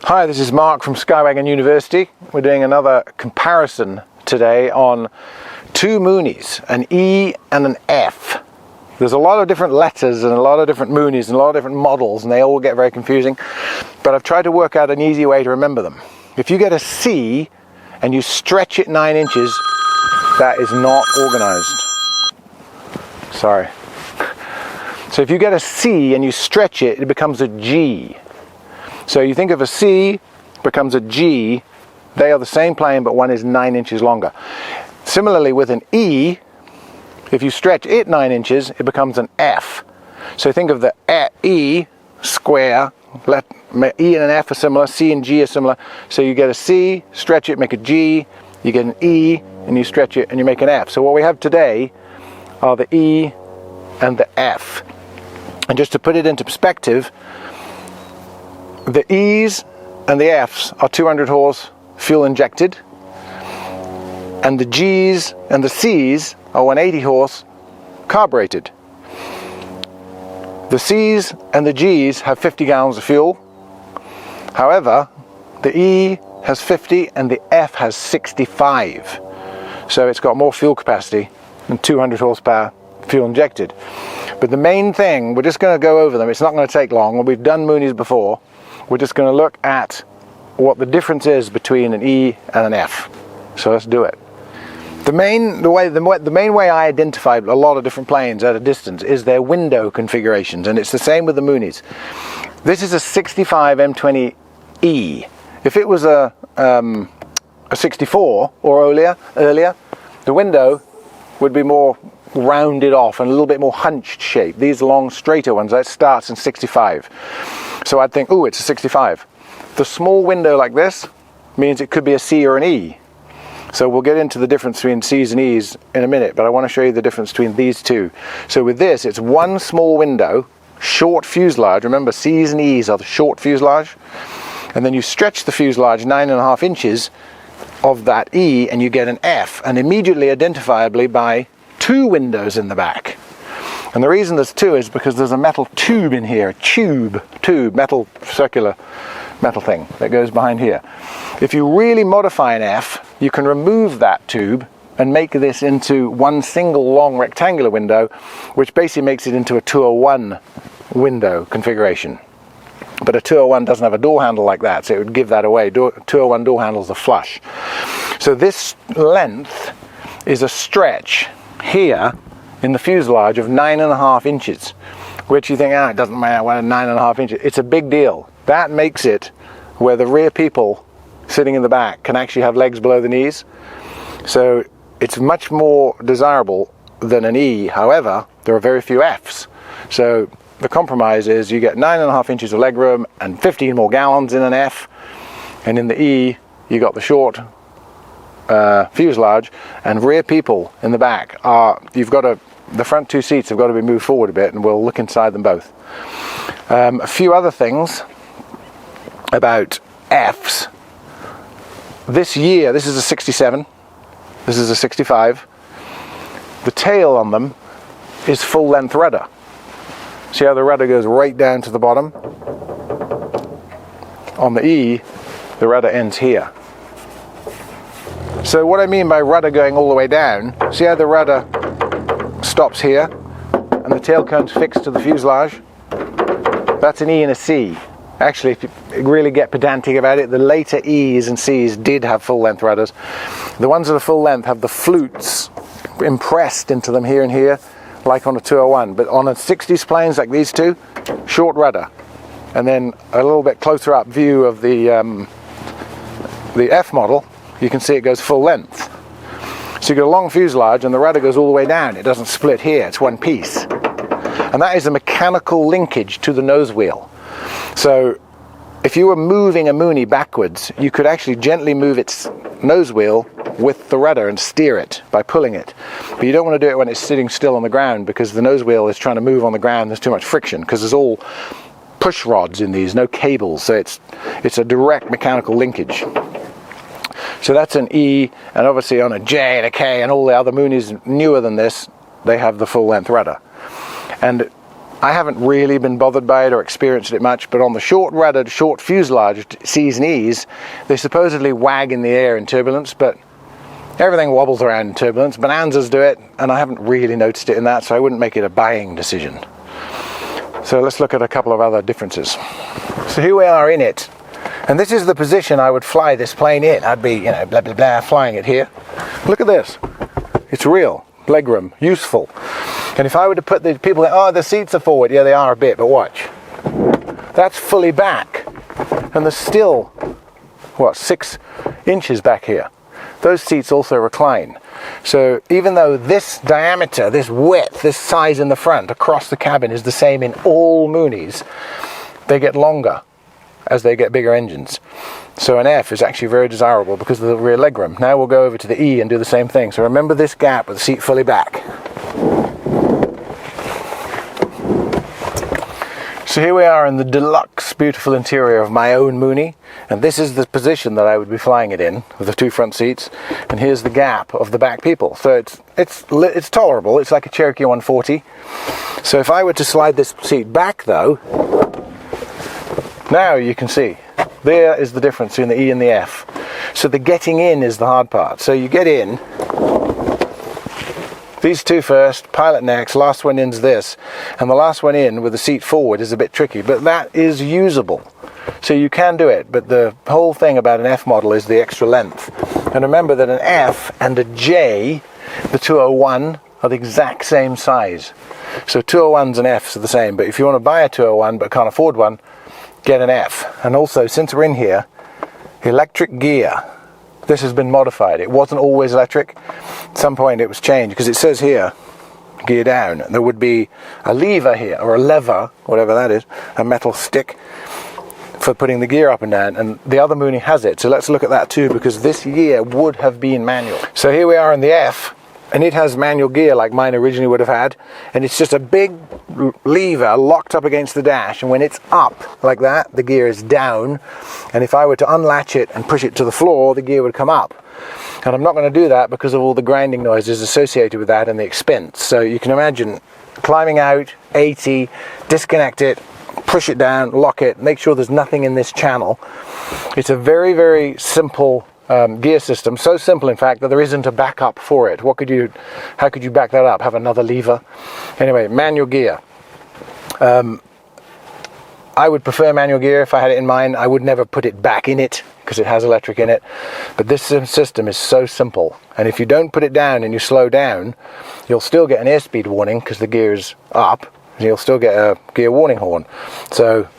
Hi, this is Mark from Skywagon University. We're doing another comparison today on two Moonies, an E and an F. There's a lot of different letters and a lot of different Moonies and a lot of different models, and they all get very confusing, but I've tried to work out an easy way to remember them. If you get a C and you stretch it 9 inches, that is not organized. Sorry. So if you get a C and you stretch it, it becomes a G. So you think of a C becomes a G, they are the same plane, but one is 9 inches longer. Similarly with an E, if you stretch it 9 inches, it becomes an F. So think of the E square, E and an F are similar, C and G are similar. So you get a C, stretch it, make a G, you get an E, and you stretch it and you make an F. So what we have today are the E and the F. And just to put it into perspective, the E's and the F's are 200 horse fuel injected, and the G's and the C's are 180 horse carbureted. The C's and the G's have 50 gallons of fuel. However, the E has 50 and the F has 65. So it's got more fuel capacity than 200 horsepower fuel injected. But the main thing, we're just going to go over them. It's not going to take long. We've done Moonies before. We're just going to look at what the difference is between an E and an F. So let's do it. The main way I identified a lot of different planes at a distance is their window configurations, and it's the same with the Moonies. This is a 65 M20E. If it was a 64 or earlier, the window would be more rounded off and a little bit more hunched shape. These long straighter ones, that starts in 65. So I'd think, oh, it's a 65. The small window like this means it could be a C or an E. So we'll get into the difference between C's and E's in a minute, but I want to show you the difference between these two. So with this, it's one small window, short fuselage. Remember, C's and E's are the short fuselage. And then you stretch the fuselage 9.5 inches of that E and you get an F, and immediately identifiably by 2 windows in the back. And the reason there's 2 is because there's a metal tube in here, metal, circular metal thing that goes behind here. If you really modify an F, you can remove that tube and make this into one single long rectangular window, which basically makes it into a 201 window configuration. But a 201 doesn't have a door handle like that, so it would give that away. 201 door handles are flush. So this length is a stretch here in the fuselage of 9.5 inches, which you think, it doesn't matter, 9.5 inches. It's a big deal. That makes it where the rear people sitting in the back can actually have legs below the knees. So it's much more desirable than an E. However, there are very few Fs. So the compromise is you get 9.5 inches of legroom and 15 more gallons in an F, and in the E you got the short fuselage, and rear people in the back the front 2 seats have got to be moved forward a bit, and we'll look inside them both. A few other things about Fs. This is a 67, this is a 65. The tail on them is full length rudder. See how the rudder goes right down to the bottom? On the E, the rudder ends here. So what I mean by rudder going all the way down, see how the rudder stops here and the tail cone's fixed to the fuselage? That's an E and a C. Actually, if you really get pedantic about it, the later E's and C's did have full length rudders. The ones that are full length have the flutes impressed into them here and here, like on a 201. But on a 60s planes like these two, short rudder. And then a little bit closer up view of the F model, you can see it goes full length. So you get a long fuselage and the rudder goes all the way down. It doesn't split here, it's one piece. And that is a mechanical linkage to the nose wheel. So if you were moving a Mooney backwards, you could actually gently move its nose wheel with the rudder and steer it by pulling it. But you don't want to do it when it's sitting still on the ground, because the nose wheel is trying to move on the ground. There's too much friction, because there's all push rods in these, no cables. So it's a direct mechanical linkage. So that's an E, and obviously on a J and a K and all the other Moonies newer than this, they have the full length rudder. And I haven't really been bothered by it or experienced it much, but on the short ruddered, short fuselage C's and E's, they supposedly wag in the air in turbulence, but everything wobbles around in turbulence. Bonanzas do it, and I haven't really noticed it in that, so I wouldn't make it a buying decision. So let's look at a couple of other differences. So here we are in it, and this is the position I would fly this plane in. I'd be, you know, blah blah blah, flying it here. Look at this. It's real. Legroom, useful. And if I were to put the people, oh, the seats are forward. Yeah, they are a bit, but watch. That's fully back. And there's still, what, 6 inches back here. Those seats also recline. So even though this diameter, this width, this size in the front across the cabin is the same in all Moonies, they get longer as they get bigger engines. So an F is actually very desirable because of the rear legroom. Now we'll go over to the E and do the same thing. So remember this gap with the seat fully back. So here we are in the deluxe, beautiful interior of my own Mooney, and this is the position that I would be flying it in, with the 2 front seats, and here's the gap of the back people. So it's tolerable. It's like a Cherokee 140. So if I were to slide this seat back, though, now you can see there is the difference between the E and the F. So the getting in is the hard part. So you get in. These 2 first, pilot next, last one in's this, and the last one in with the seat forward is a bit tricky, but that is usable. So you can do it, but the whole thing about an F model is the extra length. And remember that an F and a J, the 201, are the exact same size. So 201s and Fs are the same, but if you want to buy a 201 but can't afford one, get an F. And also, since we're in here, electric gear. This has been modified. It wasn't always electric. At some point it was changed, because it says here, gear down. There would be a lever here, or a lever, whatever that is, a metal stick for putting the gear up and down, and the other Mooney has it. So let's look at that too, because this gear would have been manual. So here we are in the F, and it has manual gear like mine originally would have had, and it's just a big lever locked up against the dash, and when it's up like that, the gear is down, and if I were to unlatch it and push it to the floor, the gear would come up. And I'm not going to do that because of all the grinding noises associated with that and the expense. So you can imagine climbing out 80, disconnect it, push it down, lock it, make sure there's nothing in this channel. It's a very, very simple gear system, so simple in fact that there isn't a backup for it. How could you back that up? Have another lever? Anyway, manual gear. I would prefer manual gear if I had it in mind. I would never put it back in it because it has electric in it, but this system is so simple, and if you don't put it down and you slow down, you'll still get an airspeed warning because the gear is up, and you'll still get a gear warning horn. So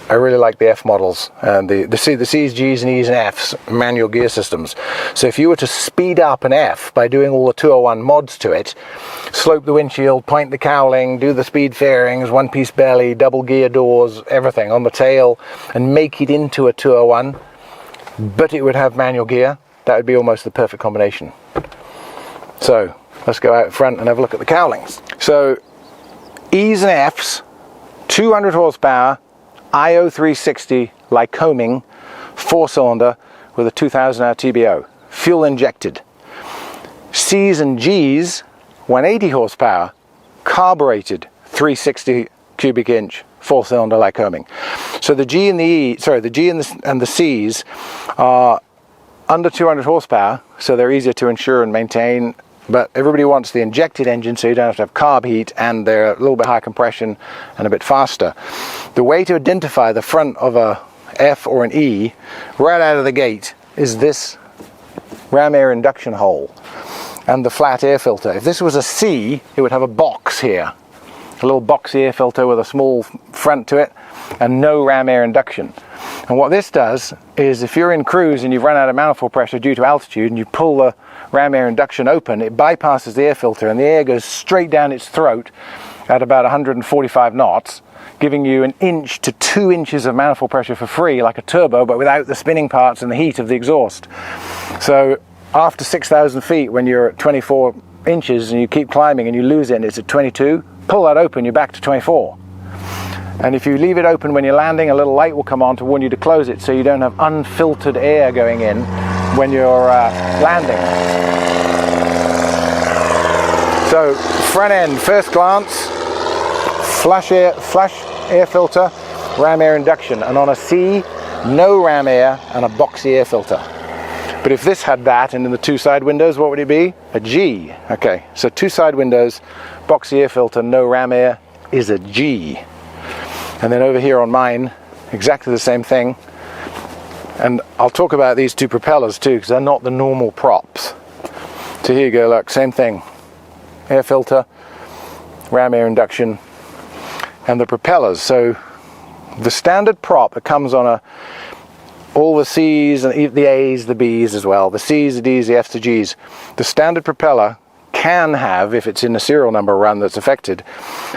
I really like the F models and the C's, G's and E's and F's manual gear systems. So if you were to speed up an F by doing all the 201 mods to it, slope the windshield, point the cowling, do the speed fairings, 1-piece belly, double gear doors, everything on the tail, and make it into a 201, but it would have manual gear, that would be almost the perfect combination. So let's go out front and have a look at the cowlings. So E's and F's, 200 horsepower, IO 360 Lycoming 4-cylinder with a 2000 hour TBO, fuel injected. C's and G's, 180 horsepower, carbureted 360 cubic inch 4-cylinder Lycoming. So the G and the C's are under 200 horsepower, so they're easier to insure and maintain. But everybody wants the injected engine, so you don't have to have carb heat, and they're a little bit high compression and a bit faster. The way to identify the front of a F or an E right out of the gate is this ram air induction hole and the flat air filter. If this was a C, it would have a box here, a little box air filter with a small front to it and no ram air induction. And what this does is, if you're in cruise and you've run out of manifold pressure due to altitude and you pull the ram air induction open, it bypasses the air filter and the air goes straight down its throat at about 145 knots, giving you 1 inch to 2 inches of manifold pressure for free, like a turbo, but without the spinning parts and the heat of the exhaust. So after 6,000 feet, when you're at 24 inches and you keep climbing and you lose it and it's at 22, pull that open, you're back to 24. And if you leave it open when you're landing, a little light will come on to warn you to close it, so you don't have unfiltered air going in when you're landing. So front end, first glance, flush air filter, ram air induction, and on a C, no ram air and a boxy air filter. But if this had that, and in the two side windows, what would it be? A G. Okay, so two side windows, boxy air filter, no ram air is a G. And then over here on mine, exactly the same thing. And I'll talk about these two propellers too, because they're not the normal props. So here you go, look, same thing. Air filter, ram air induction, and the propellers. So the standard prop that comes on all the C's and the A's, the B's as well, the C's, the D's, the F's, the G's, the standard propeller can have, if it's in a serial number run that's affected,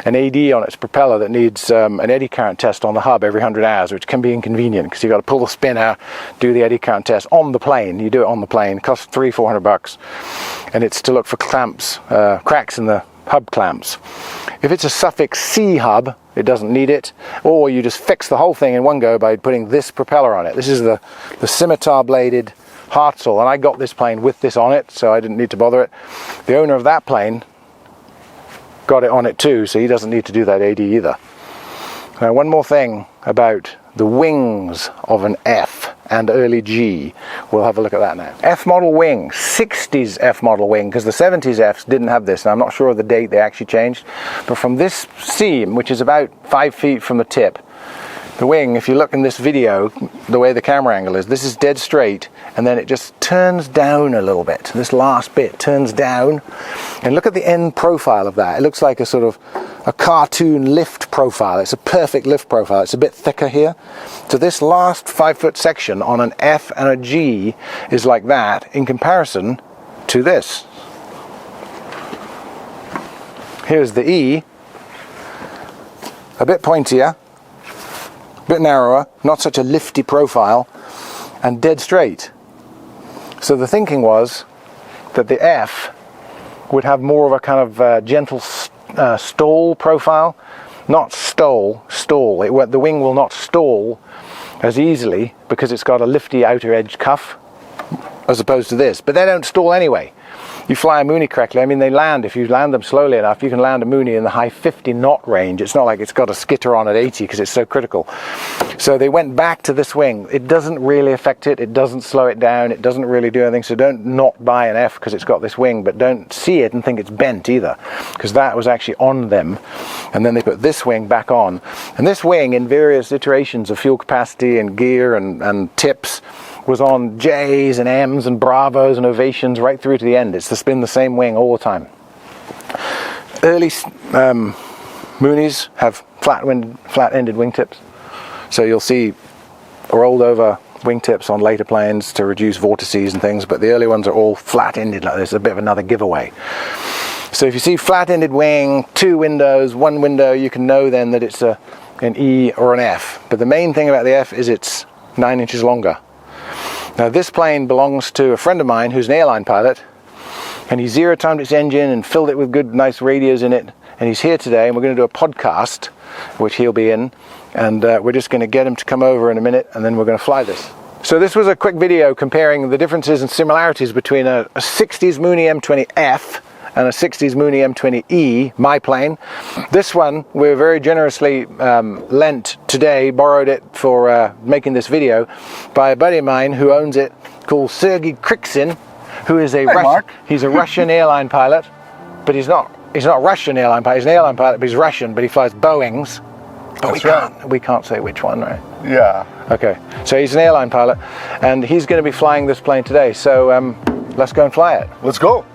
an AD on its propeller that needs an eddy current test on the hub every 100 hours, which can be inconvenient because you've got to pull the spinner, do the eddy current test on the plane. You do it on the plane, it costs $300-400, and it's to look for clamps, cracks in the hub clamps. If it's a suffix C hub, it doesn't need it, or you just fix the whole thing in one go by putting this propeller on it. This is the scimitar bladed Hartzell, and I got this plane with this on it, so I didn't need to bother it. The owner of that plane got it on it too, so he doesn't need to do that AD either. Now, one more thing about the wings of an F and early G. We'll have a look at that now. F model wing, 60s F model wing, because the 70s Fs didn't have this, and I'm not sure of the date they actually changed, but from this seam, which is about 5 feet from the tip, the wing, if you look in this video, the way the camera angle is, this is dead straight, and then it just turns down a little bit. This last bit turns down, and look at the end profile of that. It looks like a sort of a cartoon lift profile. It's a perfect lift profile. It's a bit thicker here. So this last 5 foot section on an F and a G is like that in comparison to this. Here's the E, a bit pointier, a bit narrower, not such a lifty profile, and dead straight. So the thinking was that the F would have more of a kind of gentle stall profile, not stall. The wing will not stall as easily because it's got a lifty outer edge cuff as opposed to this. But they don't stall anyway. You fly a Mooney correctly, I mean they land, if you land them slowly enough, you can land a Mooney in the high 50 knot range. It's not like it's got a skitter on at 80 because it's so critical. So they went back to this wing. It doesn't really affect it, it doesn't slow it down, it doesn't really do anything, so don't not buy an F because it's got this wing, but don't see it and think it's bent either, because that was actually on them. And then they put this wing back on. And this wing, in various iterations of fuel capacity and gear and tips, was on J's and M's and Bravos and Ovations right through to the end. It's been the same wing all the time. Early Moonies have flat-ended wingtips. So you'll see rolled over wingtips on later planes to reduce vortices and things, but the early ones are all flat-ended like this. A bit of another giveaway. So if you see flat-ended wing, 2 windows, 1 window, you can know then that it's an E or an F. But the main thing about the F is it's 9 inches longer. Now this plane belongs to a friend of mine who's an airline pilot, and he zero-timed its engine and filled it with good, nice radios in it, and he's here today, and we're going to do a podcast, which he'll be in, and we're just going to get him to come over in a minute, and then we're going to fly this. So this was a quick video comparing the differences and similarities between a 60s Mooney M20F and a 60s Mooney M20E, my plane. This one we're very generously lent today, borrowed it for making this video, by a buddy of mine who owns it, called Sergei Kriksin, who is he's a Russian airline pilot, but he's not Russian airline pilot, he's an airline pilot, but he's Russian, but he flies Boeings. But we can't say which one, right? Yeah. Okay, so he's an airline pilot, and he's going to be flying this plane today, so let's go and fly it. Let's go.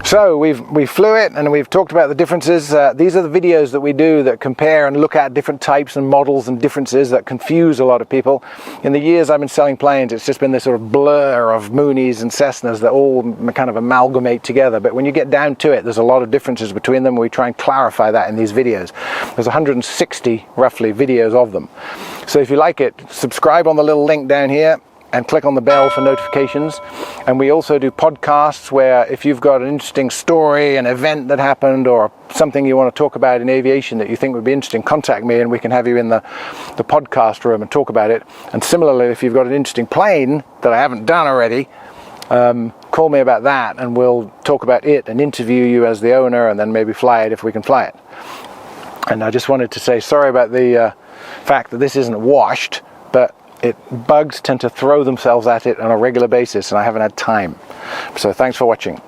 So we flew it and we've talked about the differences. These are the videos that we do that compare and look at different types and models and differences that confuse a lot of people. In the years I've been selling planes, it's just been this sort of blur of Moonies and Cessnas that all kind of amalgamate together. But when you get down to it, there's a lot of differences between them. We try and clarify that in these videos. There's 160 roughly videos of them. So if you like it, subscribe on the little link down here and click on the bell for notifications. And we also do podcasts where if you've got an interesting story, an event that happened, or something you want to talk about in aviation that you think would be interesting, contact me and we can have you in the podcast room and talk about it. And similarly, if you've got an interesting plane that I haven't done already, call me about that and we'll talk about it and interview you as the owner and then maybe fly it if we can fly it. And I just wanted to say sorry about the fact that this isn't washed, but bugs tend to throw themselves at it on a regular basis and I haven't had time. So thanks for watching.